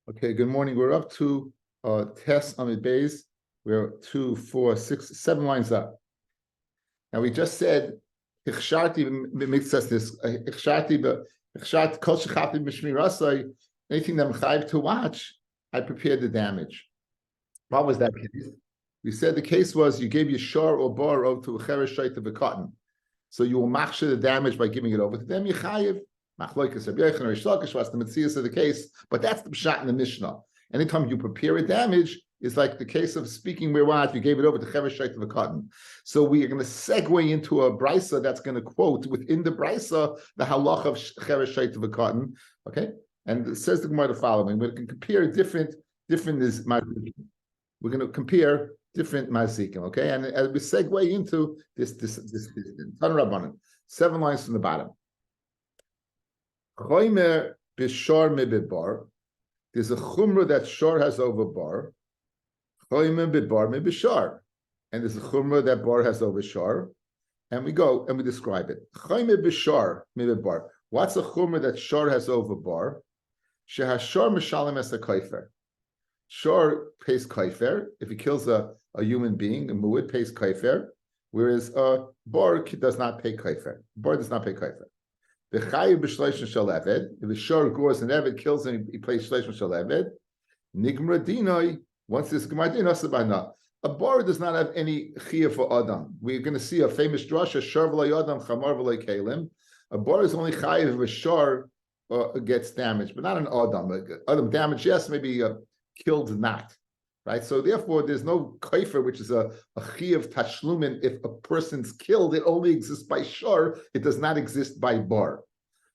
Okay, good morning. We're up to Tes Amid Beis. We're 2, 4, 6, 7 lines up. Now we just said Ichsharti makes us this Ichsharti Kol Shechati Mishmi Rasai. Anything that I'm chayiv to watch, I prepared the damage. What was that case? We said the case was you gave your shor or bar over to a cheresh shayt of a cotton, so you will machshir the damage by giving it over to them. You chayiv. Machloikas Rabbi Yochanan or Shlakish was the Metzias of the case, but that's the pshat in the Mishnah. Anytime you prepare a damage, it's like the case of speaking mirwat, you gave it over to cheresh shayt of a cotton. So we are going to segue into a brisa that's going to quote within the brisa the halach of cheresh shayt of a cotton. Okay, and it says the Gemara the following: we're going to compare different is mazikim. We're going to compare different mazikim. Okay, and as we segue into this Tan Rabbanan, 7 lines from the bottom. Choymer b'shor me'bebar. There's a chumrah that shor has over bar. Choymer b'bar me'b'shor. And there's a chumrah that bar has over shor. And we go and we describe it. Choymer b'shor me'bebar. What's a chumrah that shor has over bar? Shehashor mishalem es a kaifer. Shor pays kaifer. If he kills a human being, a mu'id pays kaifer. Whereas a bar does not pay kaifer. Bar does not pay kaifer. The chayiv b'shleishim shel eved. If a shor gores an eved, kills him, he plays shleishim shel eved. Nigmar dinoi. Once this gemar din asabana. A bar does not have any chiyah for adam. We're going to see a famous drasha: shor v'lay adam, chamar v'lay kelim. A bar is only chayiv if a shor gets damaged, but not an adam. Adam damage, yes, maybe killed not. Right, so therefore, there's no kaifer, which is a chiyuv tashlumin. If a person's killed, it only exists by shor. It does not exist by bar.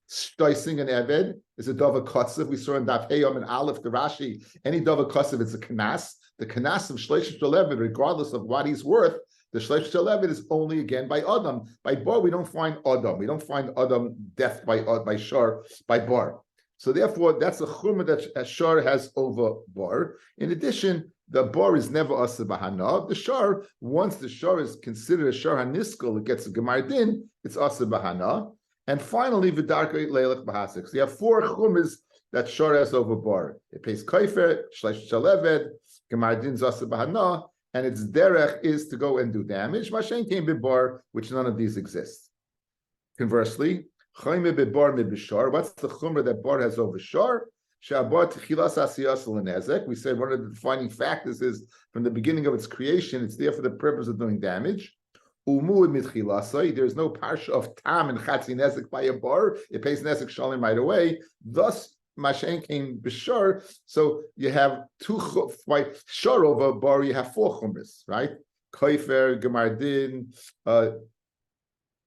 Stoising an eved is a dava kotzev. We saw in Daf Yomi and Aleph the Rashi. Any dava kotzev, it's a kanas. The kanas of shleishim shel eved, regardless of what he's worth, the shleishim shel eved is only again by adam. By bar, we don't find adam. We don't find adam death by shor by bar. So therefore, that's a chumrah that shor has over bar. In addition, the bar is never asa bahana. The shor, once the shor is considered a shor haniskal, it gets a gemar din, it's asa bahana. And finally, v'darka leilach bahasik. So you have 4 chumras that shor has over bar. It pays kaifer, shleish shaleved, gemar din asa bahana, and its derech is to go and do damage. Mashen came bar, which none of these exist. Conversely, chayme bebar mibishar. What's the chumra that bar has over shor? We said one of the defining factors is from the beginning of its creation, it's there for the purpose of doing damage. There's no parsha of tam and chatzi nezek by a bar. It pays nezek shalim right away. Thus, mashen came b'shor. So you have 2 shor over bar. You have 4 chumras, right? Koifer, gemardin,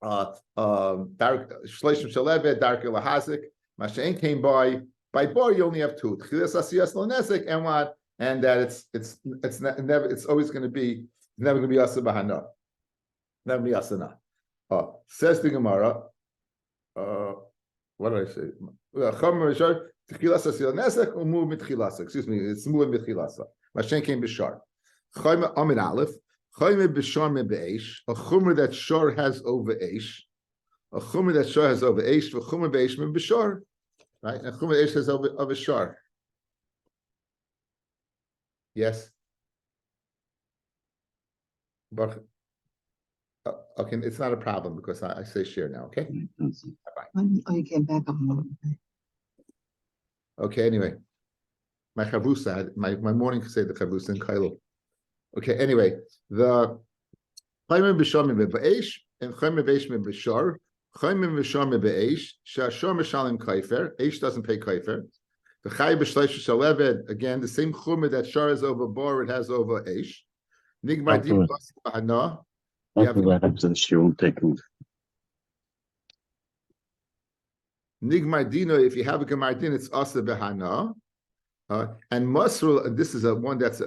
shleishim shaleved, darke lahazik. Mashen came by. By bar, you only have 2. And what? And that it's always going to be never going to be asa bahana. Never be asana. Says the Gemara. What did I say? Excuse me. It's mu mitchilasa. Mashen came b'shar. Chayme amin aleph. Chayme b'shar me be'esh. A chumra that shor has over eish. A chumra that shor has over eish. V'chumra be'esh me b'shar. Right, and chumra eish has of a shor. Yes. But okay, it's not a problem because I say share now. Okay. Bye. Oh, you came back on. Okay. Anyway, my chavusa, my morning say the chavusa in Kailo. Okay. Anyway, the chayim b'shor me be'eish and chayim b'eish me b'shor. Chayim v'shor me be'eish, shashor mishalim kaifer. Eish doesn't pay kaifer. The chay b'shleish shaleved, again, the same chumah that shor has over bar, it has over eish. Nigmar din b'asa bahana. Nigmar dino, if you have a gemar din, it's asa bahana. And masrul, this is one that's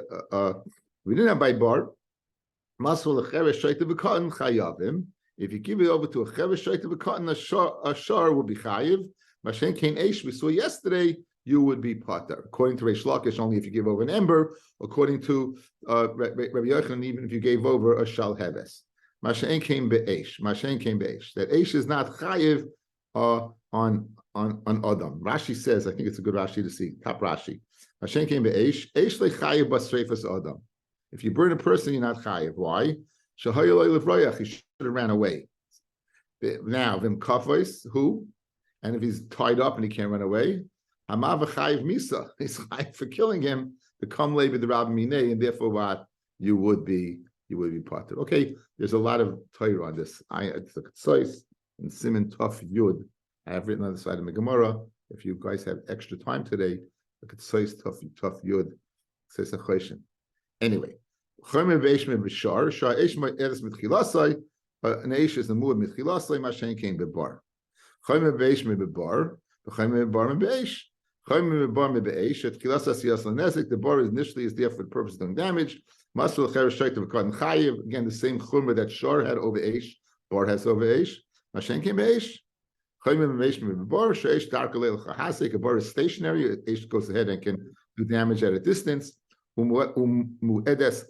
we didn't have by bar. Masrul lecheresh shayta v'katan chayavim. If you give it over to a cheresh shayta v'katan, a shor will be chayiv. Mashen kain eish, we saw yesterday, you would be pater. According to Reish Lakish, only if you give over an ember. According to Rabbi Yochanan, even if you gave over a shal heves. Mashen kain be'eish. Mashen kain be'eish. That eish is not chayiv on Adam. Rashi says, I think it's a good Rashi to see. Top Rashi. Hashem came be'esh. Eish lechayev basreifas Adam. If you burn a person, you're not chayev. Why? Shahayolay levroyach. He should have ran away. Now, vim kafos, who? And if he's tied up and he can't run away, hamav chayev misa. He's chayev for killing him. The come lay with the Rabbi Minei, and therefore what? You would be parted. Okay, there's a lot of Torah on this. It's a Ketzois and Siman Tuf Yud. I have written on the side of the Gemara. If you guys have extra time today, the Ketzois Tuf Yud says a question. Anyway, Chomer Veish Me B'Shar Shah Eish Me Eres Mitchilasai. An Eish is the Muad Mitchilasai. Mashen came Bebar. Chomer Veish Me Bebar. Chomer Bebar Me Beish. Chomer Bebar Me Beish. At Chilasai Siyas Lanezik. The bar is initially is there for the purpose of doing damage. Masul Cheresh Shaykh of Cotton Chayiv. Again, the same Chomer that Shar had over Eish. Bar has over Eish. Mashen came Beish. A bar is stationary. Eish goes ahead and can do damage at a distance. This is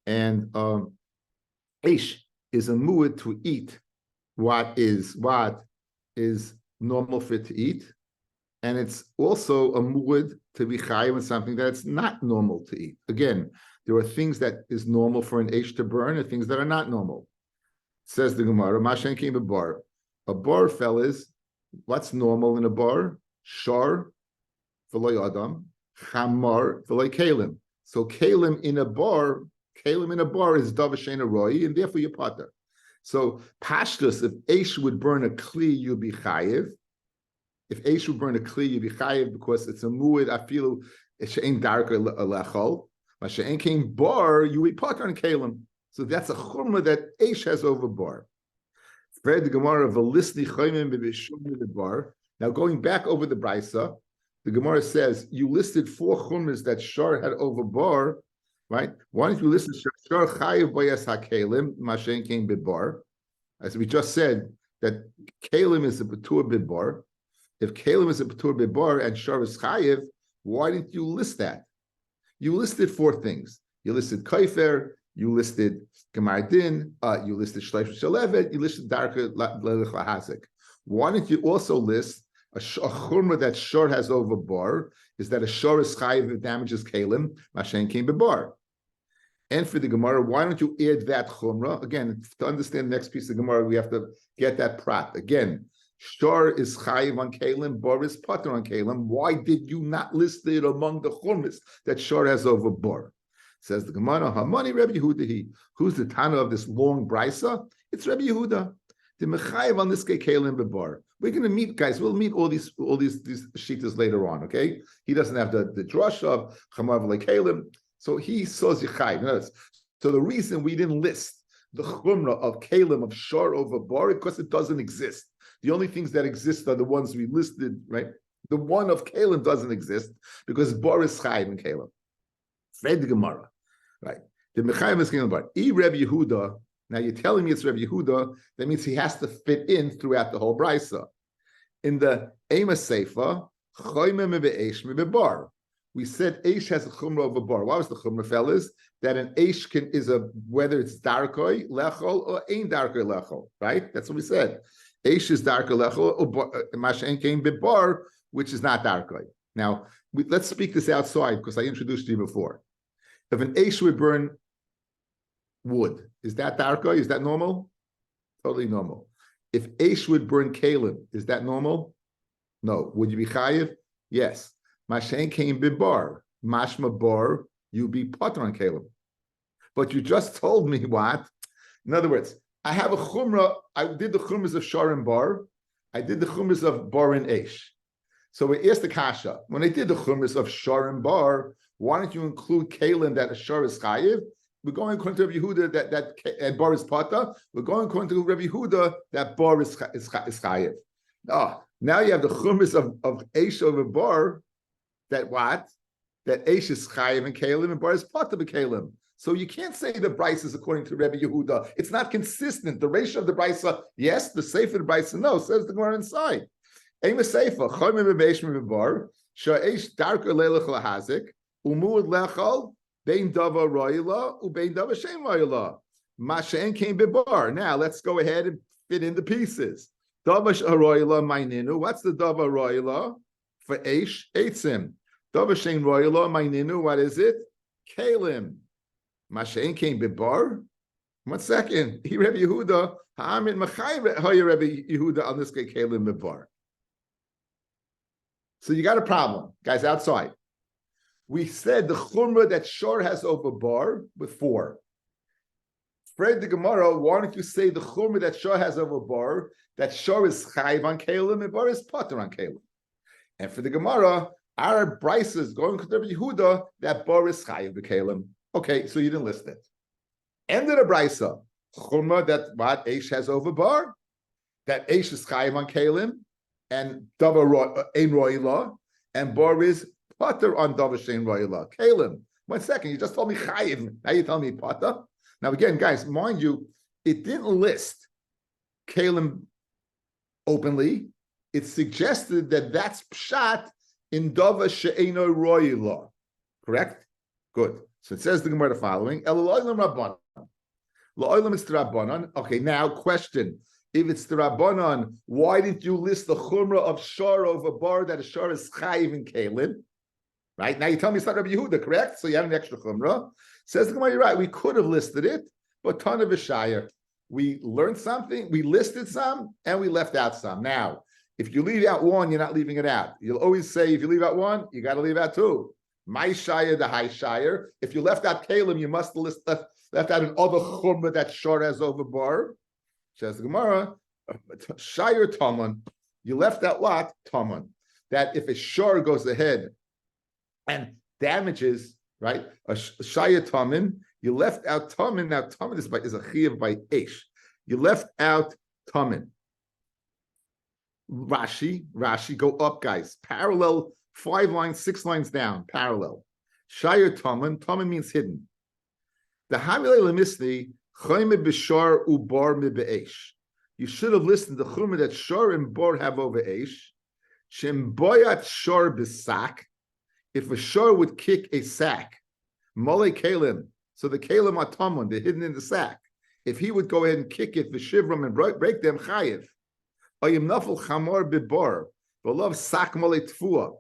and Eish is a muad to eat what is normal for it to eat, and it's also a muad to be chayiv on something that's not normal to eat. Again, there are things that is normal for an Eish to burn and things that are not normal. Says the Gemara, Mashen came a bar. A bar, fellas, what's normal in a bar? Shar, v'loy adam, chamar, v'loy kalim. So kalim in a bar is davashen aroi, and therefore you potter. So pashtus, if Eish would burn a kli, you'd be chayiv. If Eish would burn a kli, you'd be chayiv because it's a muad afilu she'en darka lechol. Mashen came bar, you would potter on kalim. So that's a chumrah that Eish has over bar. Fred the Gemara of Velisni Chaymim b'Bishum bar. Now going back over the Brisa, the Gemara says you listed 4 chumras that Shar had over bar, right? Why don't you listen to Shar Chayiv Bayas HaKelim Mashen came b'bar? As we just said, that Kelim is a Batur b'bar. If Kelim is a Batur b'bar and Shar is Chayiv, why didn't you list that? You listed 4 things. You listed Kaifer. You listed Gemardin, you listed Shleish Shalevet, you listed Darka Lelech Lahazik. Why don't you also list a chumrah that Shor has over bar, is that a Shor is chayiv that damages Kalim, Mashen came bebar. And for the Gemara, why don't you add that chumrah? Again, to understand the next piece of Gemara, we have to get that prat. Again, Shor is chayiv on Kalim, bar is pater on Kalim. Why did you not list it among the chumras that Shor has over bar? Says the Gemara, Hamani Rabbi Yehuda. Who's the Tana of this long brisa? It's Rabbi Yehuda. The Mechayev on this guy Kalim Bebar. We're going to meet, guys. We'll meet all these shitas later on. Okay, he doesn't have the drush of Chamav Kalim, so he saws Yechayev. So the reason we didn't list the chumrah of Kalim of Shar over Bar because it doesn't exist. The only things that exist are the ones we listed, right? The one of Kalim doesn't exist because Bar is Chayiv in Kalim. Fred the Gemara, right? The Mechayev is Kalim Bar. Rabbi Yehuda. Now you're telling me it's Rabbi Yehuda. That means he has to fit in throughout the whole brisa. In the Ema Seifa, Choymem be'esh be'bar. We said Eish has a chumrah over bar. What was the chumrah, fellas? That an Eish is a whether it's darkoi lechol or ain't darkoi lechol, right? That's what we said. Eish is darkoi lechol or mashen came be'bar, which is not darkoi. Now let's speak this outside because I introduced you before. If an Eish would burn wood, is that darkoi? Is that normal? Totally normal. If Eish would burn kalim, is that normal? No. Would you be chayiv? Yes. Mashen came bibar. Mashma bar, you be potter on kalim. But you just told me what? In other words, I have a chumrah. I did the chumras of shar and bar. I did the chumras of bar and Eish. So we asked the kasha, when I did the chumras of shar and bar, why don't you include kalim that a shar is chayiv? We're going according to Rabbi Yehuda that bar is pata. We're going according to Rabbi Yehuda that bar is chayiv. Oh, now you have the chumras of Eish over bar. That what? That Eish is chayiv and kalim and bar is pata b'kalim. So you can't say the brisa is according to Rabbi Yehuda. It's not consistent. The ratio of the brisa, yes. The sefer of the brisa, no. Says the Gemara inside. Ema sefer choymim b'eish b'bar sha'eish darker leilach lahazik umuad lechal. Bein dava roila, ubein dava shem roila. Masha'en came bibar. Now let's go ahead and fit in the pieces. Davash aroyla maininu. What's the dava aroyla for eish? Eitzim. Davashain royla maininu. What is it? Kalim. Masha'en came bibar. 1 second. He Rabbi Yehuda. Ha'amid machai hoya Rabbi Yehuda on this Kalim bibar. So you got a problem, guys, outside. We said the chumrah that shor has over bar with 4. Fred the Gemara, why don't you say the chumrah that shor has over bar, that shor is chayv on kalim and bar is potter on kalim? And for the Gemara, our brisa is going to Rabbi Yehuda that bar is chayv the kalim. Okay, so you didn't list it. End of the brisa, chumrah that what eish has over bar, that eish is chayv on kalim, and davar ein roilah, and bar is potter on davar shein roilah. Kalim. 1 second, you just told me chayiv. Now you tell me potter. Now again, guys, mind you, it didn't list kalim openly. It suggested that that's pshat in davar she'eino roilah. Correct? Good. So it says the Gemara the following: El lo'olam rabbanon. Lo'olam is rabbanon. Okay, now question. If it's the Rabbanon, why didn't you list the chumrah of shor over bar that a shor is chayiv in kalim? Right? Now you tell me it's not Rabbi Yehuda, correct? So you have an extra chumrah. Says the Gemara, you're right. We could have listed it, but ton of v'shayir. We learned something, we listed some, and we left out some. Now, if you leave out one, you're not leaving it out. You'll always say, if you leave out one, you got to leave out 2. My shayir, the high shayir. If you left out kalim, you must have left out another chumrah that shor has over bar. Says the Gemara, Shire Taman, you left out what? Taman. That if a shor goes ahead and damages, right? A Shire Taman, you left out Taman. Now Taman is a chiyuv by Eish. You left out Taman. Rashi, go up, guys. Parallel, 5 lines, 6 lines down, parallel. Shire Taman means hidden. The Hamilei Lemisni, you should have listened to the chumrah that shor and bor have over eish. Shem boyat shor b'sak. If a shor would kick a sack, mole kalim. So the kalim are tamun, they're hidden in the sack. If he would go ahead and kick it, v'shivram and break them chayiv. Oyim nafel chamor b'bor. V'lov sak mole tfua.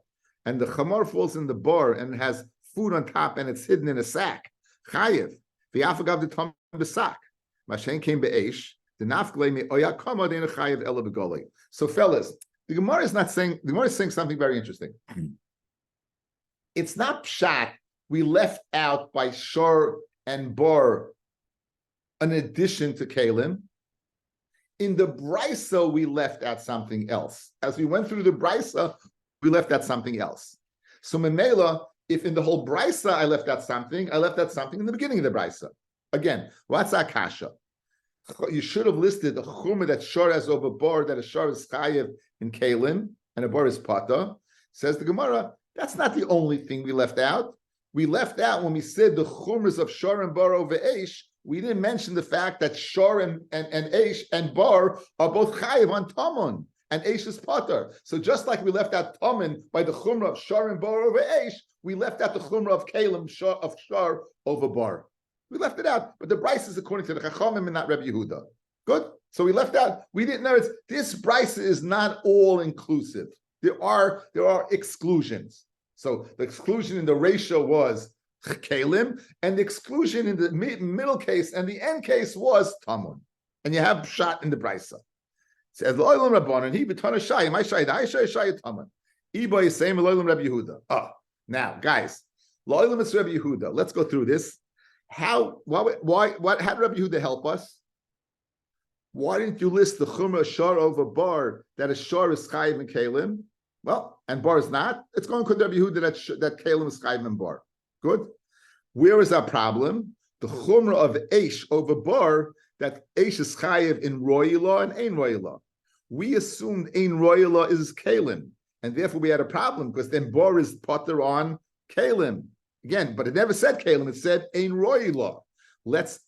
And the chamor falls in the bor and has food on top and it's hidden in a sack. Chayiv. V'yafagav the tamun b'sak. Mashen came be'esh. The nafglei me oya kama deina chayiv ela begoli. So fellas, the Gemara is not saying, the Gemara is saying something very interesting. It's not pshat. We left out by shor and bor an addition to kalim. In the brisa, we left out something else. As we went through the brisa, we left out something else. So memela, if in the whole brisa I left out something in the beginning of the brisa. Again, what's akasha? You should have listed the chumrah that shor has over bar, that a shor is chayiv in kalim and a bar is pata. Says the Gemara, that's not the only thing we left out. We left out when we said the chumras of shor and bar over eish. We didn't mention the fact that shor and eish and bar are both chayiv on tamun and eish is pater. So just like we left out tamun by the chumrah of shor and bar over eish, we left out the chumrah of kalim of shor over bar. We left it out, but the brisa is according to the Chachamim and not Rabbi Yehuda. Good. So we left out. We didn't know this brisa is not all inclusive. There are exclusions. So the exclusion in the ratio was kalim, and the exclusion in the middle case and the end case was tamun. And you have shot in the brisa. It says lo'olam rabbanon he b'tana shayim I shay tamun. Iba is saying lo'olam Rabbi Yehuda. Now guys, lo'olam is Rabbi Yehuda. Let's go through this. How did Rabbi Yehuda help us? Why didn't you list the chumrah shor over bar that a shor is chayiv and kalim? Well, and bar is not. It's going to Rabbi Yehuda that kalim is chayiv and bar. Good. Where is our problem? The chumrah of eish over bar that eish is chayiv in roilah and ein roilah. We assumed ein roilah is kalim, and therefore we had a problem because then bar is potter on kalim. Again, but it never said kalim, it said ein roilah. Let's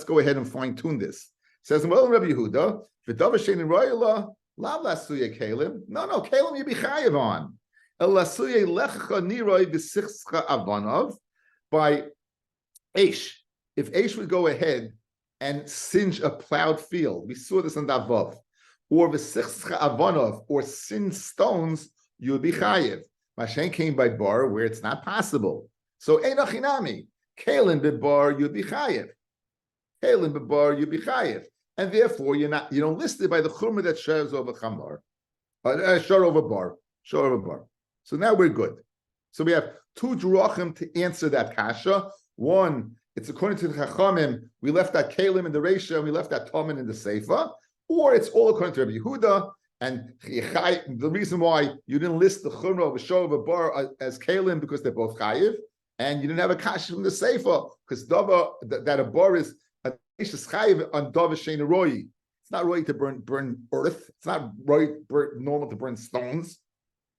go ahead and fine-tune this. It says, well, Rabbi Yehuda, v'davar shein in roilah, lav lasuya kalim. No, kalim you be chayiv on. El lasuya lecha niroi v'sichscha avanav. By Eish. If Eish would go ahead and singe a plowed field. We saw this in Davav. Or v'sichscha avonov, or sin stones, you would be chayiv. Mashen came by bar where it's not possible. So einachinami, kalin b'bar, you'd be chayiv. Kalin b'bar, you'd be chayiv. And therefore, you don't list it by the chumrah that shares over chamar, shar over bar, shar over bar. So now we're good. So we have two drachim to answer that kasha. One, it's according to the Chachamim, we left that kalim in the Reisha and we left that Tomin in the Seifa, or it's all according to Rabbi Yehuda, and the reason why you didn't list the chumrah of a shor of a bar as kalim because they're both chayiv, and you didn't have a kasha from the Seifa because that a bar is a chayiv on dava shein royi. It's not royi to burn earth. It's not royi normal to burn stones,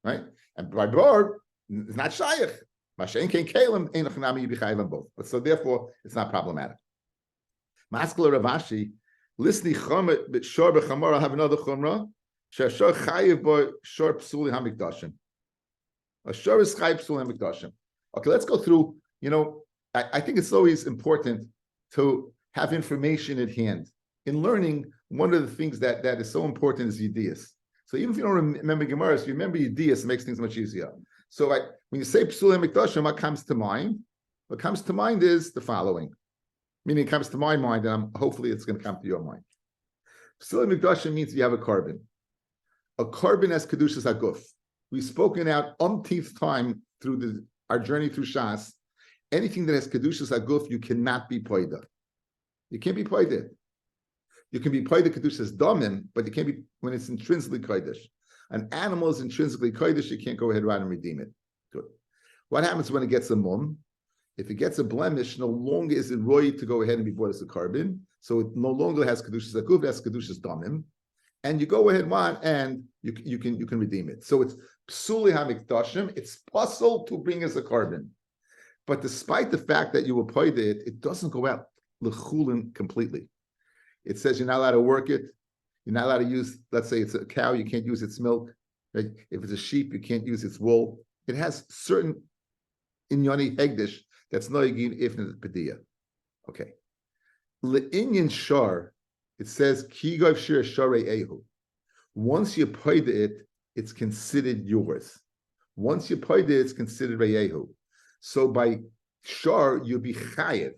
right? And by bar, it's not shayich. Mashen kein kalim ein achnami yibichayiv on both. But so therefore, it's not problematic. Maskala Ravashi, listening chomet but shor b'chamor. I have another chumrah. Shor chayiv bo shor psuli hamikdashim. A shor is chayiv psuli hamikdashim. Okay, let's go through. I think it's always important to have information at hand. In learning, one of the things that is so important is yedias. So even if you don't remember Gemaras, you remember yedias, it makes things much easier. So when you say psulim mikdashim, what comes to mind? What comes to mind is the following. Meaning it comes to my mind, and hopefully it's going to come to your mind. Psulim mikdashim means you have a carbon. A carbon has kedushas haguf. We've spoken out umpteenth time through our journey through Shas. Anything that has kedushas haguf, you cannot be poida. You can't be poida. You can be poida kedushas damim, but you can't be when it's intrinsically kodesh. An animal is intrinsically kodesh, you can't go ahead right and redeem it. Good. What happens when it gets a mum? If it gets a blemish, no longer is it roy to go ahead and be bought as a carbon. So it no longer has kedushas haguf, it has kedushas damim. And you go ahead and you can redeem it. So it's psuli hamikdashim, it's possible to bring as a carbon. But despite the fact that you will poida it, it doesn't go out l'chulin completely. It says you're not allowed to work it. You're not allowed to use, let's say it's a cow, you can't use its milk. Right? If it's a sheep, you can't use its wool. It has certain inyani hegdish that's no yigin if pediyah. Okay. Le'inyan shar, it says kigav shir sharei ehu. Once you paid it, it's considered yours. Once you paid it, it's considered reyehu. So by shar, you'll be chayev.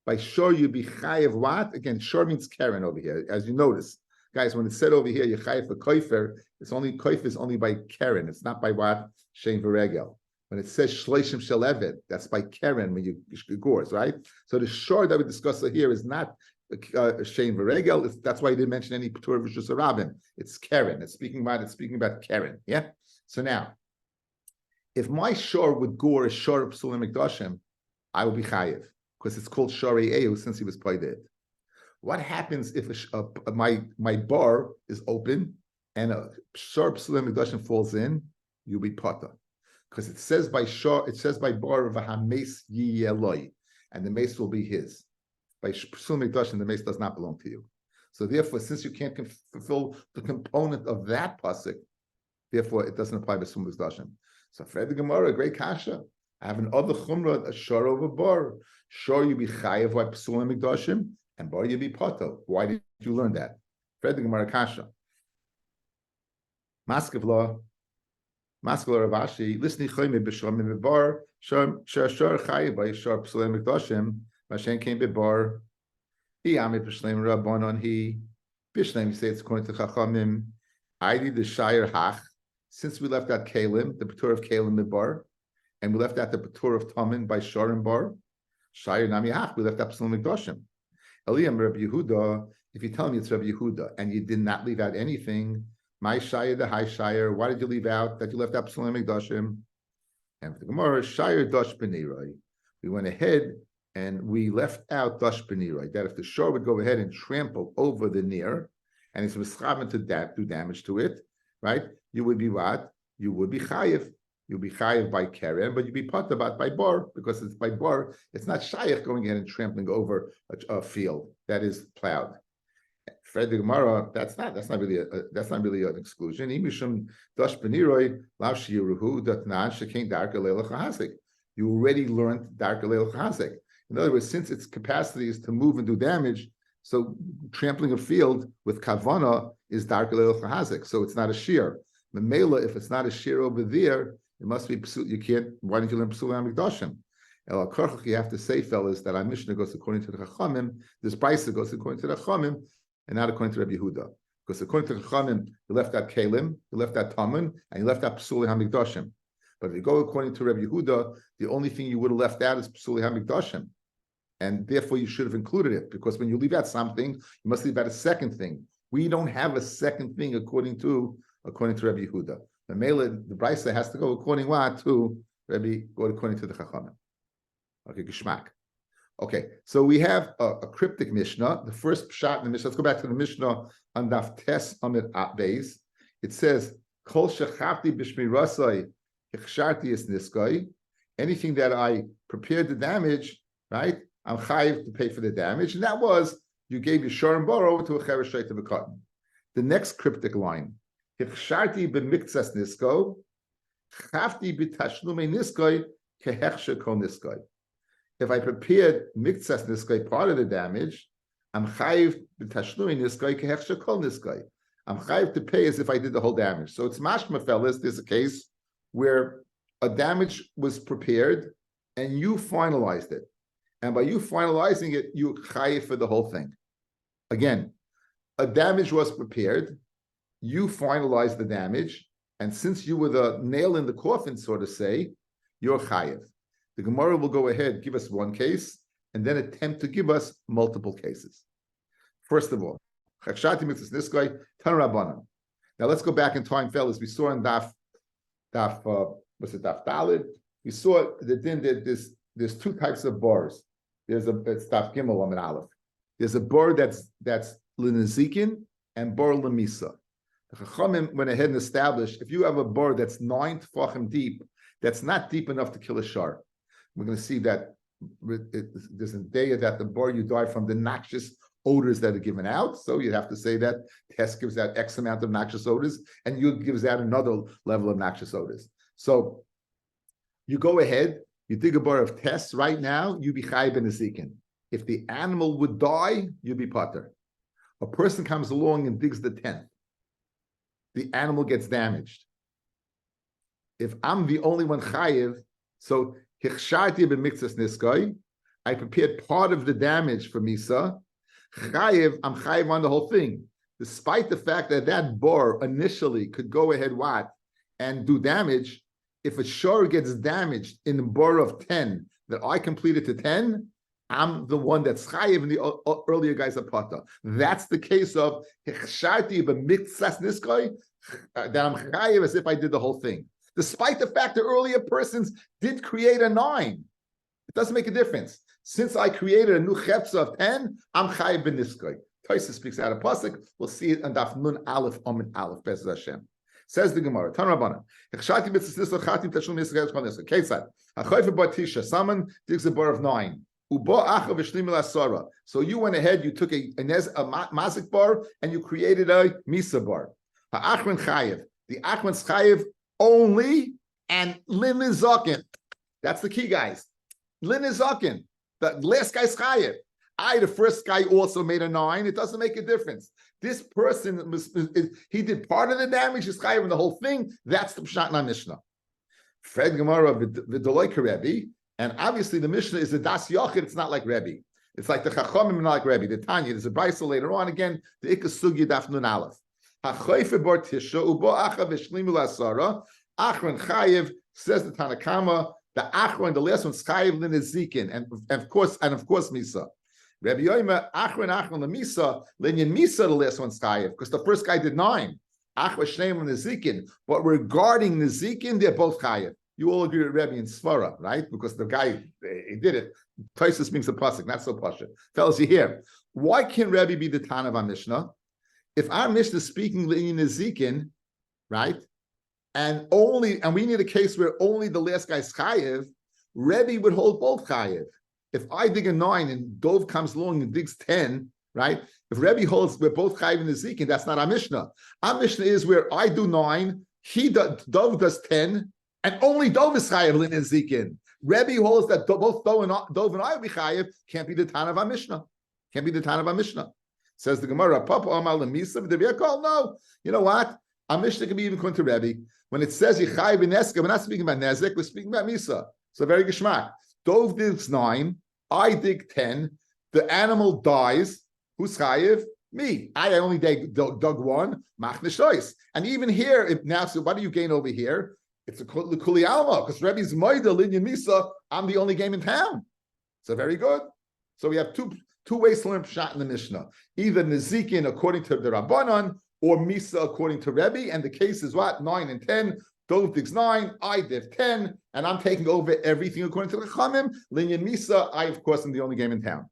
By shor, you be chayev what? Again, shor means keren over here, as you notice. Guys, when it's said over here, you chayev for koifer, it's only koifer is only by keren. It's not by what? Shein v'regel. When it says shleishim shelevet, that's by keren when you gores, right? So the shor that we discuss here is not shein v'regel. That's why he didn't mention any p'tur v'shus harabim. It's keren. It's speaking about keren. Yeah. So now, if my shor would gore a shor of psulim mikdashim, I will be chayev, because it's called Shari Ehu since he was paid. What happens if my bar is open and a Shar Psulim Mikdashim falls in? You'll be pata. Because it says by bar of a hames yiyeloi, and the mace will be his. By Psulim Mikdashim, the mace does not belong to you. So therefore, since you can't fulfill the component of that pasuk, therefore it doesn't apply by Psulim Mikdashim. So Fred the Gemara, great kasha. I have an other chumrah, a shor over bar. Shor you be chayev by psulim mikdashim, and bar you be pato. Why did you learn that? Fred the Gemara kasha. Maskevla Ravashi. Listening choyme b'shomim b'bar. Shor chayev by shor psulim mikdashim. Mashen came b'bar. He amit b'shleim rabbanon he. B'shleim, you say it's according to Chachamim. Aidi the shire hach. Since we left out kalim, the p'tur of kalim b'bar. And we left out the Patur of Tamin by Shar and Bar. Shire Nami Hach, we left out Psulim Mikdashim. Eliyam Rabbi Yehuda, if you tell me it's Rabbi Yehuda and you did not leave out anything, my Shire, the high Shire, why did you leave out that you left out Psulim Mikdashim? And for the Gemara, Shire Dash B'niroi. We went ahead and we left out Dash B'niroi, that if the Shar would go ahead and trample over the near, and it's mischaven to do damage to it, right? You would be what? You would be chayiv. You'll be chayiv by keren, but you'll be patabat by bar, because it's by bar. It's not shayach going in and trampling over a field that is plowed. Fred the Gemara, that's not really an exclusion. You already learned darka leil chazek. In other words, since its capacity is to move and do damage, So trampling a field with kavana is dark chazik. So it's not a shear. The mela, if it's not a shear over there, it must be psul. You can't. Why don't you learn psul hamikdashim? El Karchach, you have to say, fellas, that our Mishnah goes according to the Chachamim. This Brisa goes according to the Chachamim, and not according to Rabbi Yehuda. Because according to the Chachamim, you left out Kalim, you left out Taman, and you left out Psuli Hamikdashim. But if you go according to Rabbi Yehuda, the only thing you would have left out is Psuli Hamikdashim. And therefore you should have included it. Because when you leave out something, you must leave out a second thing. We don't have a second thing according to Rabbi Yehuda. The Brisa has to go according to Rabbi, according to the Chachamim. Okay, Geshmak. Okay, so we have a cryptic Mishnah. The first shot in the Mishnah. Let's go back to the Mishnah on Daf Tes Amid Beis. It says, "Kol shechafti b'shmirasai hichsharti es niskai." Anything that I prepared the damage, right? I'm chayiv to pay for the damage, and that was you gave your shor and bar over to a cheresh of a cotton. The next cryptic line: hichsharti b'miktsas nisko, chafti b'tashlume niskai kehechshe kol niskai. If I prepared miktsas niskai, part of the damage, I'm chayiv b'tashlumi niskai kehechshe kol niskai. I'm chayiv to pay as if I did the whole damage. So it's mashma, fellas. There's a case where a damage was prepared and you finalized it, and by you finalizing it, you chayiv for the whole thing. Again, a damage was prepared, you finalized the damage, and since you were the nail in the coffin, so to say, you're chayiv. The Gemara will go ahead, give us one case, and then attempt to give us multiple cases. First of all, Chakshati mitzvahs niskai tan rabbanan. Now let's go back in time, fellas. We saw in Daf Dalid. We saw that there's two types of bars. It's Daf Gimel Amid Aleph. There's a bar that's l'nezikin and bar l'misa. The Chachamim went ahead and established if you have a bar that's 9 tefachim deep, that's not deep enough to kill a shar. We're going to see that there's a day that the bar you die from the noxious odors that are given out. So you'd have to say that Test gives out X amount of noxious odors, and Yud gives out another level of noxious odors. So you go ahead, you dig a bar of Test right now, you be chayiv and nezikin. If the animal would die, you'd be pater. A person comes along and digs the 10th. The animal gets damaged. If I'm the only one chayiv, so hichsharti b'miktsas niskai, I prepared part of the damage for Misa. Chayiv, I'm chayiv on the whole thing. Despite the fact that that bar initially could go ahead and do damage, if a shor gets damaged in the bar of 10 that I completed to 10, I'm the one that's chayiv and the earlier guys are pata. That's the case of hichsharti b'miktsas niskai, that I'm chayiv as if I did the whole thing. Despite the fact that earlier persons did create a 9. It doesn't make a difference. Since I created a new chepsa of 10, I'm chayiv b'niskai. Taisa speaks out of pasuk. We'll see it on Daf Nun Aleph Amid Aleph. Bezos Hashem. Says the Gemara. Tan Rabbanan. Hechshati b'tzis niskai chatim tashum niskai chol niskai. Ketzad. Hachoyfe bar tisha. Someone digs a bar of 9. Ubo acha v'shlim l'asara. So you went ahead. You took a mazik bar and you created a misa bar. Ha'achron chayiv. The achron's chayiv only, and lin is zaken. That's the key, guys. Lin is zaken. The last guy's chayiv. The first guy also made a 9. It doesn't make a difference. This person, he did part of the damage, he's chayiv in the whole thing. That's the pshat in our Mishnah. Fred Gemara v'doloi Rebbe, and obviously the Mishnah is a das yochid. It's not like Rebbe. It's like the Chachamim, not like Rebbe. The Tanya, there's a brisa later on. Again, the Ikka Sugya Daf Nun Aleph. Hachoyfe bar tisha ubo acha v'shlimu l'asara. Achron chayiv, says the Tanakama. The achron, the last one's chayiv l'nezikin, and of course misa. Rabbi Yomi, achron l'misa, linyan misa, the last one's chayiv, because the first guy did 9. Achron shneim l'nezikin, but regarding nezikin, they're both chayiv. You all agree with Rabbi in Svara, right? Because the guy he did it. Taisus means a pasuk, not so pasuk. Fellas, you hear? Why can't Rabbi be the Tan of our Mishnah? If our Mishnah is speaking in Nezikin, right, and we need a case where only the last guy's chayiv, Rebbe would hold both chayiv. If I dig a 9 and Dov comes along and digs 10, right? If Rebbe holds we're both chayiv in Nezikin, that's not our Mishnah. Our Mishnah is where I do 9, Dov does 10, and only Dov is chayiv in Nezikin. Rebbe holds that both Dov and I will be chayiv, can't be the Tan of our Mishnah. Can't be the Tana of our Mishnah. Says the Gemara, Papa Amal Misa v'Debiyakol. No, you know what? Our Mishnah can be even according to Rabbi. When it says Yichai v'Neska, we're not speaking about Nezek, we're speaking about Misa. So very geschmack. Dov digs 9, I dig 10. The animal dies. Who's chayiv? Me. I only dug 1. Machne shois. And even here, now, so what do you gain over here? It's a kuli alma because Rebbe's moida linyan misa. I'm the only game in town. So very good. So we have two ways to learn pshat in the Mishnah. Either nezikin according to the Rabbanon or misa according to Rebbe. And the case is what? 9 and 10. Dov digs 9, I div 10, and I'm taking over everything according to the Chamim. Linyan misa, I of course am the only game in town.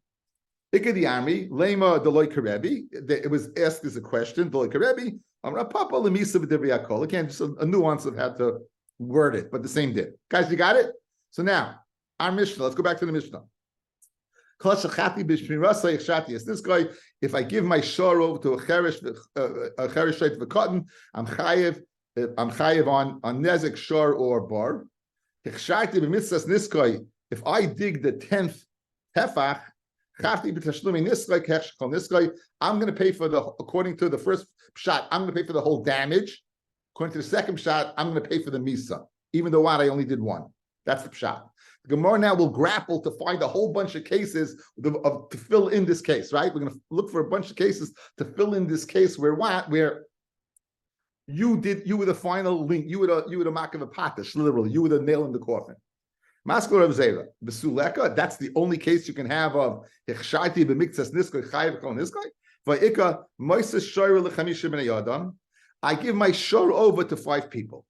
Ikadi Ami, Lema Deloy Karebi. It was asked as a question, Deloy Karebi. Papa Lemisa v'Devriyakol. Again, just a nuance of how to word it, but the same did. Guys, you got it? So now, our Mishnah, let's go back to the Mishnah. This guy, if I give my shor over to a cherish shait v'cotton, I'm chayiv on nezek shor or bar. If I dig the 10th tefach, I'm going to pay for according to the first shot, I'm going to pay for the whole damage. According to the second shot, I'm going to pay for the misa, even though I only did 1. That's the shot. The Gemara now will grapple to find a whole bunch of cases to fill in this case, right? We're going to look for a bunch of cases to fill in this case where you were the final link, you were the mark of a patish, literally, you were the nail in the coffin. Maskor of Zera, the Suleka, that's the only case you can have of Hichshaiti b'miktzas niskoy chayiv kol niskoy. Va'ika moises shor l'chamisha b'nei adam. I give my shor over to 5 people.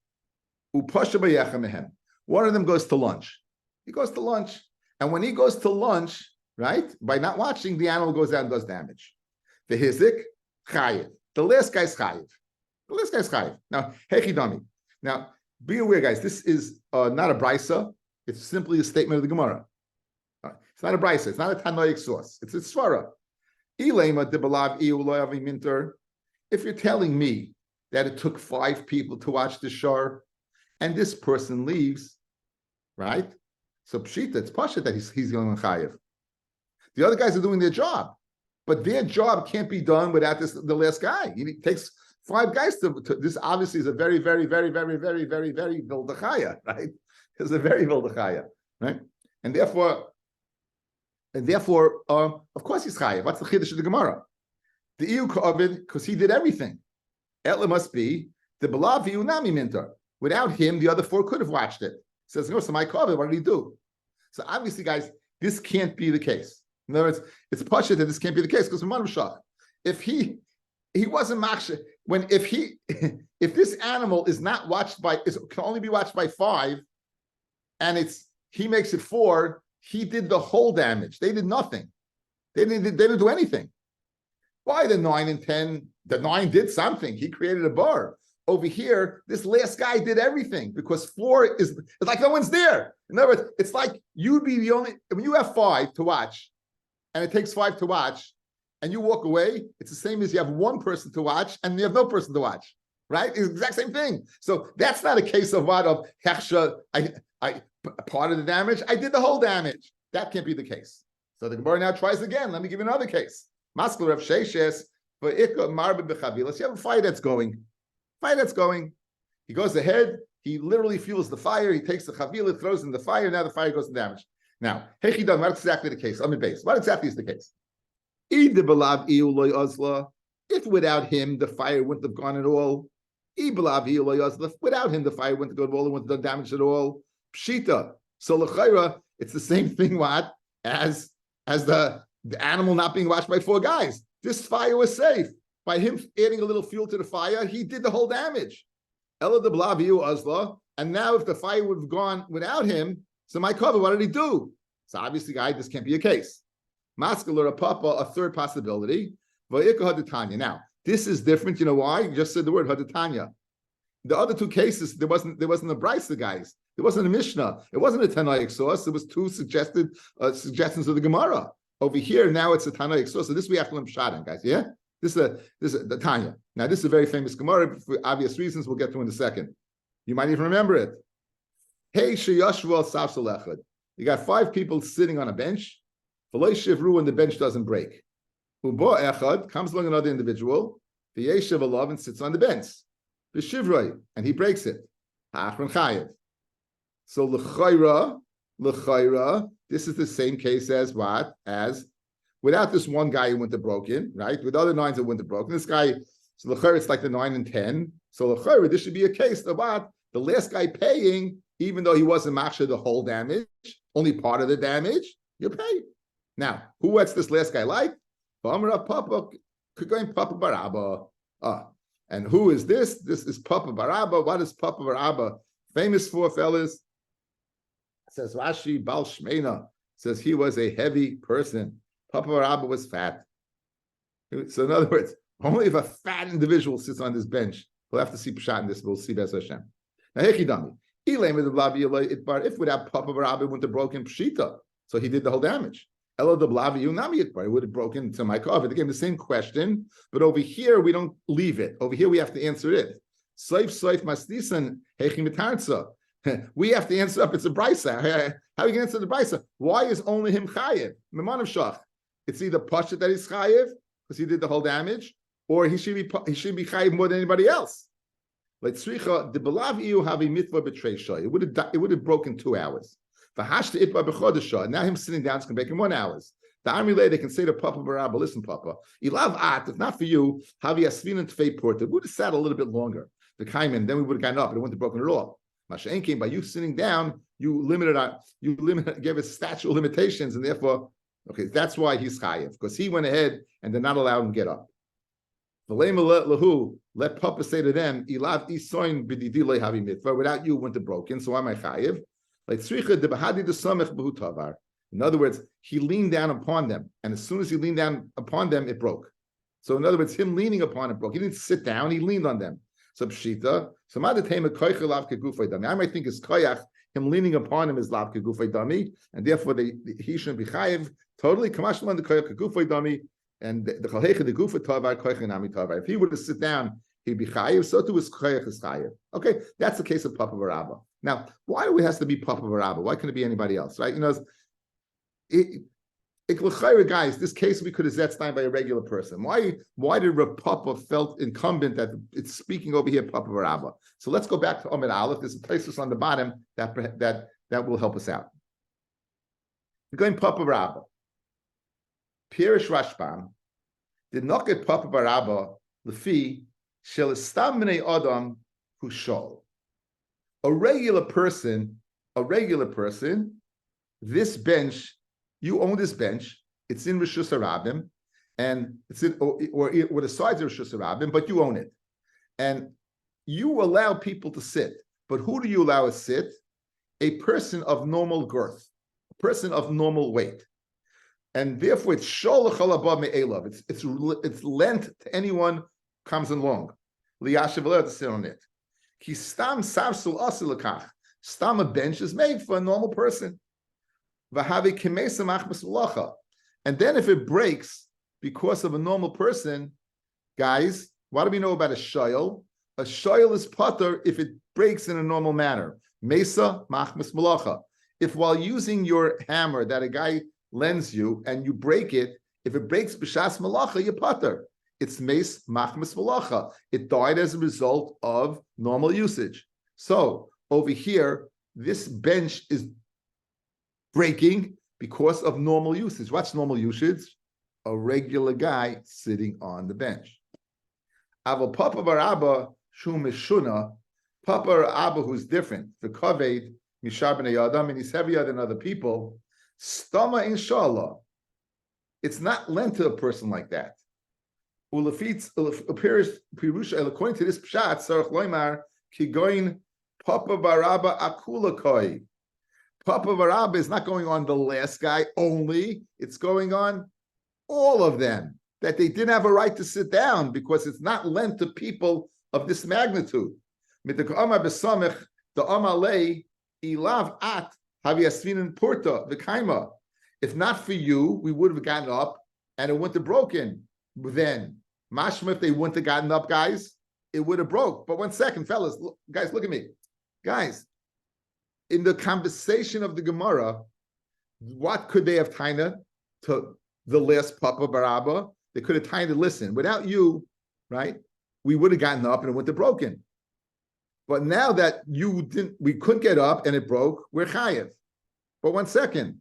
Upasha b'yechem mehem. One of them goes to lunch. He goes to lunch, and when he goes to lunch, right, by not watching, the animal goes out and does damage. The hizik chayiv. The last guy's chayiv. The last guy's chayiv. Now, hechidami. Now, be aware, guys. This is not a brisa. It's simply a statement of the Gemara. It's not a brisa. It's not a tanoic source. It's a svara. If you're telling me that it took 5 people to watch the shor, and this person leaves, right? So pshita, it's pasha that he's going to chayiv. The other guys are doing their job, but their job can't be done without the last guy. It takes 5 guys to this. Obviously, is a very, very, very, very, very, very, very vildachaya, right? It's a very vildachaya, right? And therefore, of course he's chayiv. What's the chiddush of the Gemara? The iu ka'avid, because he did everything. Etla must be the belav unami minter. Without him, the other 4 could have watched it. Says, no, so my ka'avid, what did he do? So obviously, guys, this can't be the case. In other words, it's pasha that this can't be the case because if he wasn't machshir, if this animal is not watched by, can only be watched by 5, and he makes it 4, he did the whole damage. They did nothing. They didn't do anything. Why the 9 and 10? The 9 did something. He created a bar. Over here, this last guy did everything because 4 is like no one's there. In other words, it's like you'd be the only, when you have 5 to watch, and it takes 5 to watch, and you walk away, it's the same as you have 1 person to watch and you have no person to watch, right? It's the exact same thing. So that's not a case of what of hechsha, I part of the damage, I did the whole damage. That can't be the case. So the Gemara now tries again. Let me give you another case. Maskul Rav Sheishes, for Ikka Marbe B'Chavilas. You have a fire that's going. He goes ahead, he literally fuels the fire, he takes the chavila, throws in the fire, now the fire goes in damage. Now, Hechidan, what's exactly the case? Let me base. What exactly is the case? If without him, the fire wouldn't have gone at all. Without him, the fire wouldn't have gone at all, it wouldn't have done damage at all. Pshita. So l'chayra, it's the same thing as the animal not being watched by 4 guys. This fire was safe. By him adding a little fuel to the fire, he did the whole damage. Ella de Blaviu Azla. And now if the fire would have gone without him, so my cover, what did he do? So obviously, guys, this can't be a case. Mascular papa, a third possibility. Now, this is different. You know why? You just said the word hadatanya. The other 2 cases, there wasn't a brisa, guys. There wasn't a Mishnah. It wasn't a Tanaic source. There was 2 suggestions of the Gemara. Over here, now it's a Tanaic source. So this we have to learn pshat, guys. Yeah? This is the Tanya. Now, this is a very famous Gemara for obvious reasons. We'll get to in a second. You might even remember it. Hey, sheyashvu al safsel echad. You got 5 people sitting on a bench. V'lo shivru, and the bench doesn't break. Ubo echad, comes along another individual, the Yeshiv alav, and sits on the bench. The Shivroi, and he breaks it. Ha'achron chayev. So l'chayra, this is the same case as what? As without this one guy who wouldn't have broken, right? With other nines that wouldn't have broken. This guy, so l'chayra, it's like the 9 and 10. So l'chayra, this should be a case of what? The last guy paying, even though he wasn't machshir the whole damage, only part of the damage, you pay. Now, what's this last guy like? Papa, Papa Barabba. And who is this? This is Papa Barabba. What is Papa Barabba famous for, fellas? Says Rashi, Bal Shmeina, says he was a heavy person. Papa Barabba was fat. So in other words, only if a fat individual sits on this bench, we'll have to see Pshat in this, we'll see Bes Hashem. Now, Hechidami, if without Papa Barabba, it wouldn't have broken Pshita. So he did the whole damage. Elo the Blavi Unami Itbar, it would have broken to my cover. Again, the same question, but over here we don't leave it. Over here we have to answer it. Soif Masdisan Hechimitarza. We have to answer up. It's a brisa. How are you going to answer the brisa? Why is only him chayev? Memanav shach. It's either pasha that he's chayev because he did the whole damage, or he should be chayev more than anybody else. Like tzricha the belav iu have a mitzvah betreisha. It would have broken 2 hours. V'hashta itba b'chodesha. Now him sitting down is going to make him 1 hour. The army lady can say to Papa Barabba, listen, Papa, ilav at, if not for you, havi asvin and tfei porta. Would have sat a little bit longer. The kaiman, then we would have gotten up, and it wouldn't have broken at all. Masha'en came by you sitting down, you gave a statute of limitations, and therefore, okay, that's why he's chayev, because he went ahead and did not allow him to get up. Let Papa say to them, ilav isoin b'didilei havi mitzvah. Without you, it wouldn't have broken. So why am I chayev? Like tzricha de bahadi de samech b'hu tavar. In other words, he leaned down upon them, and as soon as he leaned down upon them, it broke. So in other words, him leaning upon it broke. He didn't sit down; he leaned on them. So pshita. So I might think it's koyach, him leaning upon him is lav kegufay dami, and therefore he shouldn't be chayiv. Totally kamashman the koyach kegufay dami, and the koyach the gufa tavar koyach nami tavar. If he were to sit down, he'd be chayiv. So too is koyach is chayiv. Okay, that's the case of Papa Barabba. Now, why do it has to be Papa Barabba? Why couldn't it be anybody else? Right? You know, guys, this case we could have Zetstein by a regular person. Why did Rav Papa felt incumbent that it's speaking over here Papa Barabba? So let's go back to Amid Aleph. There's a place on the bottom that will help us out. We're going Papa Barabba. Pirish Rashbam did not get Papa Barabba lefi shel istam b'nei adam hu shol. A regular person, this bench, you own this bench, it's in Rishus Harabim, and it's in, or the sides of Rishus Harabim, but you own it. And you allow people to sit. But who do you allow to sit? A person of normal girth, a person of normal weight. And therefore it's sholach alabah me'elav. It's lent to anyone who comes along. Liyashiv to sit on it. Ki stam sarsul asil lekach. Stam, a bench is made for a normal person. And then if it breaks because of a normal person, guys, what do we know about a shoyl? A shoyl is pater if it breaks in a normal manner. Mesa machmas malacha. If while using your hammer that a guy lends you and you break it, if it breaks b'shas malacha, you pater. It's mes machmas malacha. It died as a result of normal usage. So over here, this bench is breaking because of normal usage. What's normal usage? A regular guy sitting on the bench. Aval Papa Barabba Shu Mishuna, Papa Barabba who's different, the Kaved Mishar B'nei Adam, and he's heavier than other people. Stama inshallah. It's not lent to a person like that. According to this pshat, Sarach Loimar Kigoin Papa Barabba Akula Koi. Papa Barabba is not going on the last guy only, it's going on all of them, that they didn't have a right to sit down because it's not lent to people of this magnitude. If not for you, we would have gotten up and it wouldn't have broken. Then, mashma, if they wouldn't have gotten up, guys, it would have broke. But 1 second, fellas, guys, look at me. Guys, in the conversation of the Gemara, what could they have taina to the last Papa Barabba? They could have tried to listen. Without you, right, we would have gotten up and it would have broken. But now that we couldn't get up and it broke, we're chayev. But 1 second,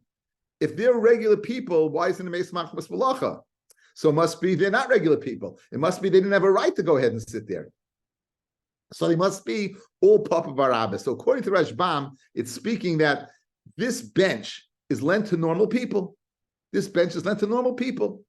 if they're regular people, why isn't it meis machmas malacha? So it must be they're not regular people. It must be they didn't have a right to go ahead and sit there. So they must be all papa barabas. So according to Rashbam, it's speaking that this bench is lent to normal people. This bench is lent to normal people.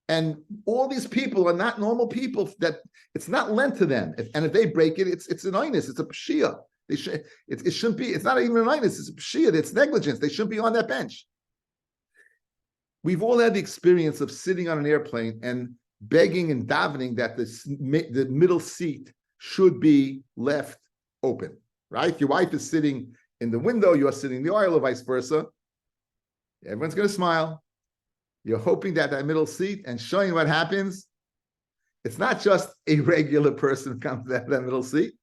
And all these people are not normal people, that it's not lent to them. If they break it, it's an inus, it's a pshia. It shouldn't be, it's not even an inus, it's a pshia, it's negligence. They shouldn't be on that bench. We've all had the experience of sitting on an airplane and begging and davening that the middle seat should be left open, right? Your wife is sitting in the window, you're sitting in the aisle, or vice versa. Everyone's going to smile. You're hoping that middle seat, and showing what happens. It's not just a regular person who comes to that middle seat.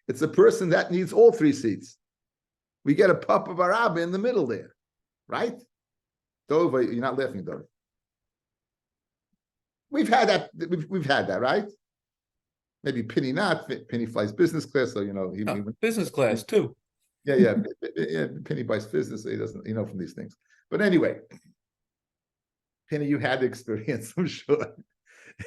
It's a person that needs all 3 seats. We get a papa barabba in the middle there, right? Dova, you're not laughing, Dova. We've had that. We've had that, right? Maybe Penny not. Penny flies business class, so business class too. Yeah. Penny buys business, so he doesn't, from these things. But anyway, Penny, you had the experience, I'm sure.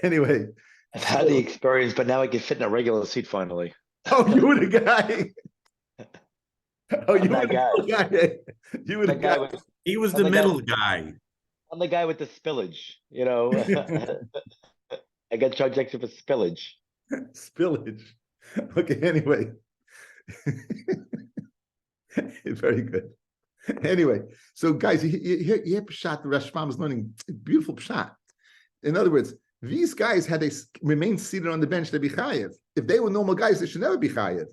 Anyway, I've had the experience, but now I can fit in a regular seat finally. Oh, you were the guy. Oh, you were the guy. You were the guy. He was the middle guy. I'm the guy with the spillage, I got charged extra for spillage. Spillage. Okay, anyway. Very good. Anyway, so guys, you hear Pshat, the Rashbam is learning beautiful Pshat. In other words, these guys, had they remained seated on the bench, they'd be chayev. If they were normal guys, they should never be chayev.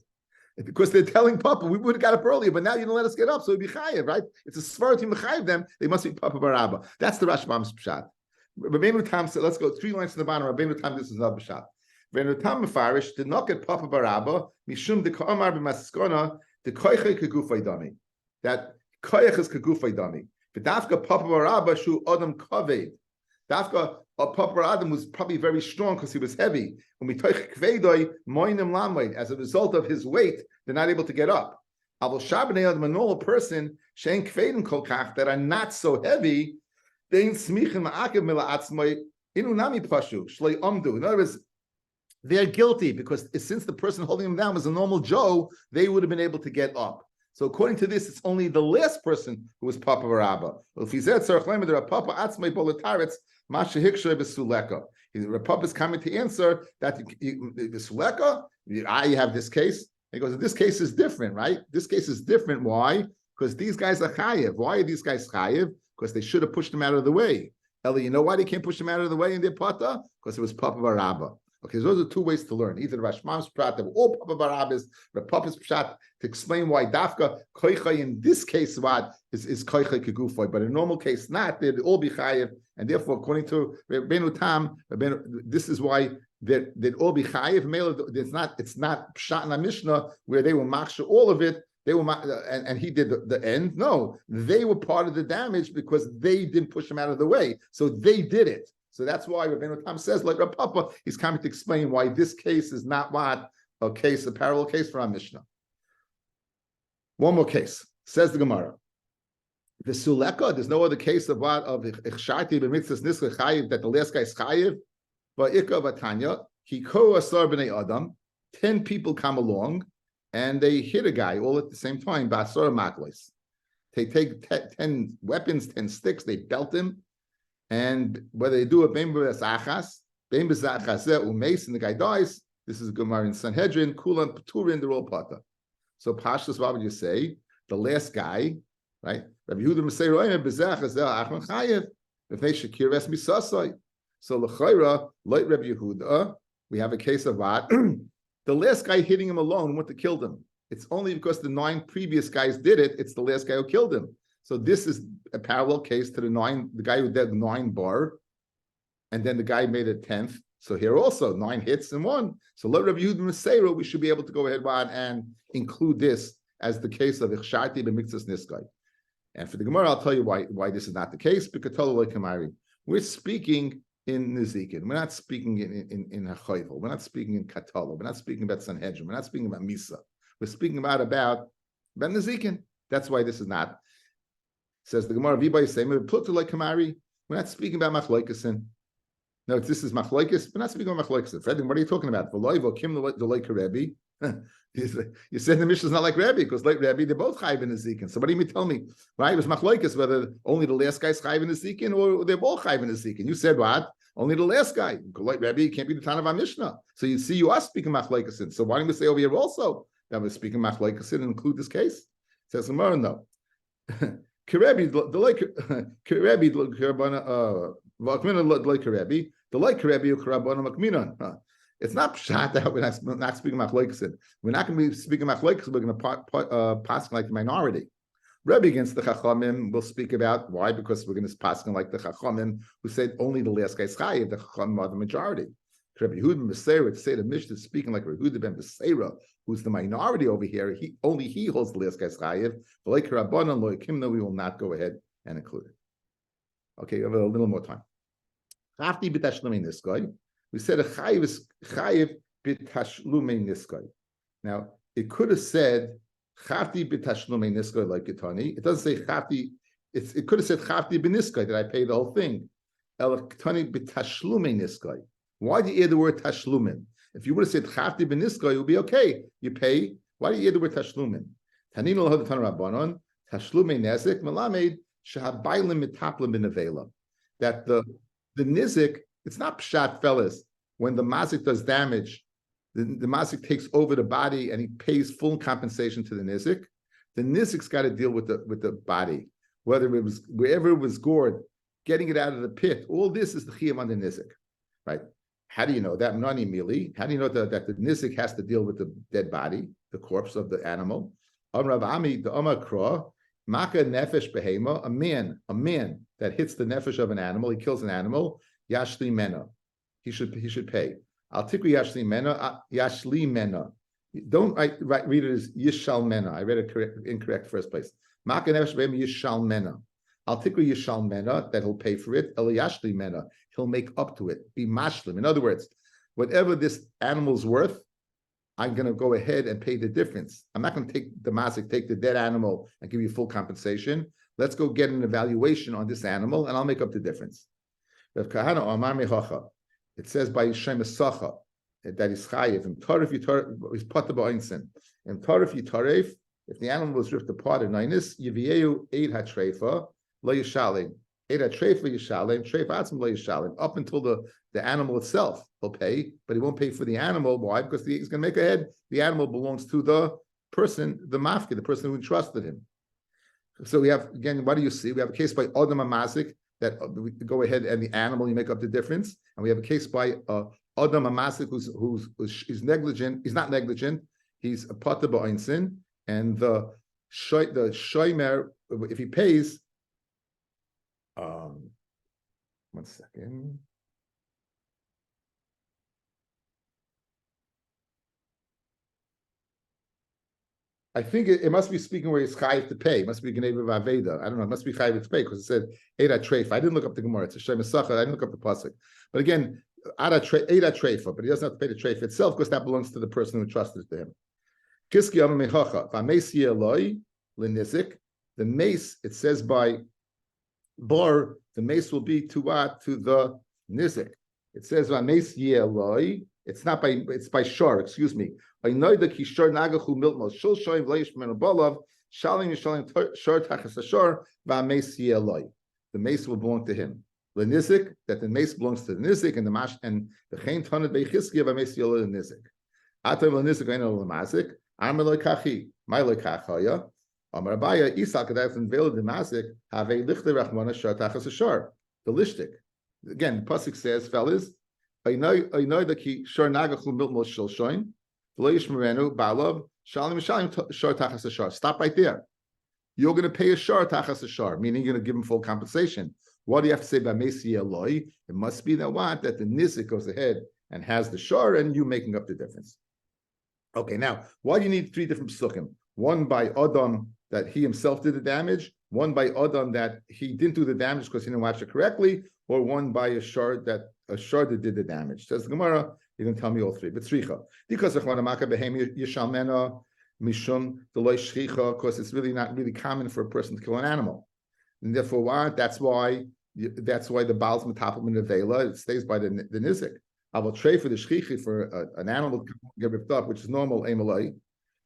Because they're telling Papa, we would have got up earlier, but now you don't let us get up, so we'd be chayev, right? It's a svara to chayev them, they must be Papa Barabba. That's the Rashbam's Pshat. Rabbeinu Tam said, let's go 3 lines to the bottom. Rabbeinu Tam, this is another Pshat. Rabbeinu Tam Mefarish did not get Papa Barabba, Mishum de Ka'amar b'maskona, de Koiche kegufay dami. That Koich is kegufay dami. V'dafka Papa Barabba shu Adam kaved. Dafka Papa Adam was probably very strong because he was heavy. As a result of his weight, they're not able to get up. A normal person that are not so heavy, in other words, they're guilty because since the person holding them down was a normal Joe, they would have been able to get up. So according to this, it's only the last person who was Papa Barabba. The Rabbi is coming to answer that the Suleka, you have this case. He goes, this case is different, right? This case is different. Why? Because these guys are chayev. Why are these guys chayev? Because they should have pushed them out of the way. Eli, you know why they can't push them out of the way in their pata? Because it was Papa Barabba. Okay, so those are 2 ways to learn. Either the Rashbam's prat, that were all Papa Barabbas, the Papa's pshat, to explain why Dafka Koichai in this case what is Koichai Kegufoi, but in a normal case not. They'd all be chayev, and therefore, according to Rabbeinu Tam, this is why they'd all be chayev. It's not pshat in the Mishnah where they were maksha all of it. They were and he did the end. No, they were part of the damage because they didn't push them out of the way, so they did it. So that's why Rabbeinu Tam says, like Rav Papa, he's coming to explain why this case is not a parallel case for our Mishnah. One more case, says the Gemara. The Suleka, there's no other case of Ichshati b'mitzvahs nischa chayiv, that the last guy is chayiv, but Ikka v'tanya, Hiko asar b'nei Adam, 10 people come along, and they hit a guy all at the same time, b'asar maklis. They take 10 weapons, 10 sticks, they belt him, and whether they do a bein b'zachas umeis, and the guy dies, this is Gemara in Sanhedrin, Kulan Paturin, they're all pata. So Pashtus, what would you say? The last guy, right? Rabbi Yehuda Mesei Roim b'zachas achman chayev b'fnei shekir es misasai. So l'chayra, like Rabbi Yehuda, we have a case of what? The last guy hitting him alone went to kill him. It's only because the 9 previous guys did it. It's the last guy who killed him. So this is a parallel case to the guy who did 9 bar, and then the guy made a 10th. So here also 9 hits and 1. So let Rabbi Yehuda Meseiro, we should be able to go ahead and include this as the case of Ichshati b'mitzvahs niskai. And for the Gemara, I'll tell you why this is not the case. Because We're speaking in Nizikin. We're not speaking in Hachayvel. We're not speaking in Katala. We're not speaking about Sanhedrin. We're not speaking about Misa. We're speaking about Nizikin. That's why this is not. Says the Gemara, V'bay Seimer, Pluto like Kamari. We're not speaking about Machlokesen. No, this is Machlokes. We're not speaking about Machlokesen. Fred, what are you talking about? V'loivo Kim the like Rebbe. You said the Mishnah is not like Rabbi, because like Rabbi, they're both chayv in Ezekin. So what do you mean tell me? Right? It was machlokes whether only the last guy's chayv in Ezekin or they're both chayv in Ezekin. You said what? Only the last guy. Like Rabbi, can't be the Tan of our Mishnah. So you see, you are speaking machlokes. So why don't we say over here also that we're speaking machlokes and include this case? It says Gemara, no. Kerebi, the like Kerebi, the like Kerebi, Karabana Makminan. It's not pshat that we're not speaking machlokes. We're not going to be speaking machlokes. We're going to pass like the minority. Rabbi against the Chachamim will speak about why, because we're going to pass like the Chachamim who said only the last guy's chayiv. The Chachamim are the majority. Rabbi Yehuda ben Beseira to say the Mishnah speaking like Rabbi Yehuda ben Beseira, who's the minority over here. He holds the last guy's chayiv. But like Rabbanan lo yakimna, we will not go ahead and include it. Okay, we have a little more time. After b'tashlumin this guy. We said a chayiv is chayiv b'tashlumei niskai. Now it could have said chafti b'tashlumei niskai like Ketani. It doesn't say chafti. It could have said chafti b'niskai, that I pay the whole thing. El Ketani b'tashlumei niskai. Why do you add the word tashlumin? If you would have said chafti b'niskai, it would be okay. You pay. Why do you add the word tashlumin? Tanin lo hadan rabbanon tashlumei nezik melamed shahabaylim mitaplim b'nevela. That the nizik. It's not pshat, fellas. When the mazik does damage, the mazik takes over the body and he pays full compensation to the nizik. The nizik's got to deal with the body, whether it was wherever it was gored, getting it out of the pit. All this is the chiyam on the nizik, right? How do you know that? Nani mili. How do you know that the nizik has to deal with the dead body, the corpse of the animal? Rav Ami the Amakra maka nefesh behema. A man that hits the nefesh of an animal, he kills an animal. Yashli mena, he should pay. Al tikri yashli mena, yashli mena. Don't read it as yishal mena. I read it incorrect first place. Maka nefesh behem yishal mena. Al tikri yishal mena, that he'll pay for it. El yashli mena, he'll make up to it. Be mashlim. In other words, whatever this animal's worth, I'm going to go ahead and pay the difference. I'm not going to take the mazik, take the dead animal, and give you full compensation. Let's go get an evaluation on this animal, and I'll make up the difference. It says by Shem Esacha that is chayiv. And tarif is pata ba'insin. And tarif yitaref, if the animal was ripped apart in ninis, yivieu eid hatreifa lo yishalim. Eid hatreifa yishalim. Treif atzim lo yishalim. Up until the animal itself will pay, but he won't pay for the animal. Why? Because he's going to make a head. The animal belongs to the person, the mafki, the person who entrusted him. So we have, again, what do you see? We have a case by Adam Amazik, that we go ahead and the animal, you make up the difference. And we have a case by Adam Amasik who's negligent. He's not negligent. He's a pata ba'insin. And the shomer, if he pays, 1 second. I think it must be speaking where he's chayiv to pay. It must be Gneva Vaveda. I don't know. It must be chayiv to pay because it said Eida Treif. I didn't look up the Gemara. It's a Shem Esachar. I didn't look up the pasuk. But again, Eida Treifa. But he doesn't have to pay the Treif itself because that belongs to the person who trusted it to him. Kiski Am Mechacha. V'Ameis Yeloi L'Nizik. The mace. It says by bar. The mace will be to what? To the nizik. It says V'Ameis Yeloi. It's not by. It's by shar. Excuse me. I know the kishar nagachu miltmos shul shoyim leish men abalav shalim yishalim shar tachas ashar va'meis yeloi. The mace will belong to him. The nizik, that the mace belongs to the nizik, and the mash and the chain tanad beichiski va'meis yeloi the nizik. Atam l'nizik ainu l'mazik ameloi kachi ma'iloi kachaya amar Abaya isak kadayf and veil the mazik have a lichte rachmana shar tachas ashar. The lishtik. Again, the pasuk says, fellas, I know the kishar nagachu miltmos shul shoyim. Stop right there. You're going to pay a shar tachas a shar, meaning you're going to give him full compensation. What do you have to say about Mesi Eloi? It must be that the nizik goes ahead and has the shar, and you making up the difference. Okay, now why do you need 3 different psukim? One by Adam that he himself did the damage, one by Adam that he didn't do the damage because he didn't watch it correctly, or one by a shard that did the damage. Says the Gemara, you can tell me all three. But tzricha, because mishum deloy shricha, because it's really not really common for a person to kill an animal, and therefore what? That's why the Baal's matapel min nevela, it stays by the nizik. I will trade for the shrichi for an animal to get ripped up, which is normal emalai,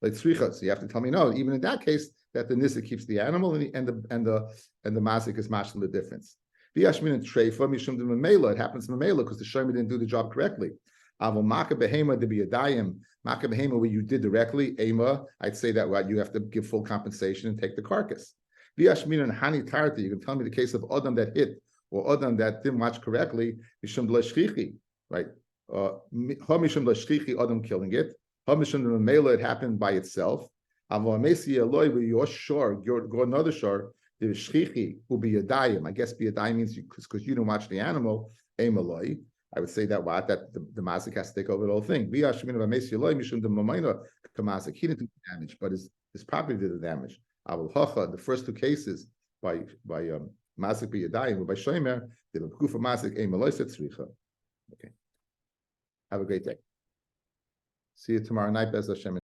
like tzricha. So you have to tell me no. Even in that case, that the nizik keeps the animal and the mazik is matching the difference. V'yashmin and treifa mishum de memela. It happens to memela because the shomer didn't do the job correctly. Avol maka behema to be a dayim. Maka behema where you did directly. Ema, I'd say that what you have to give full compensation and take the carcass. V'yashmin and hani tarta. You can tell me the case of adam that hit or adam that didn't watch correctly. Mishum de shchichi, right? Ha mishum de shchichi adam killing it. Ha mishum de memela it happened by itself. Avol amesi eloi where your shore go another shore. The shchichi will be a dayim. I guess be a dayim means because you don't watch the animal. Emaloi. I would say that the mazik has to take over the whole thing. He didn't do the damage, but his property did the damage. The first two cases by mazik be a dayim, by shomer the kufa mazik emaloi tzricha. Okay. Have a great day. See you tomorrow night, Bez Hashem.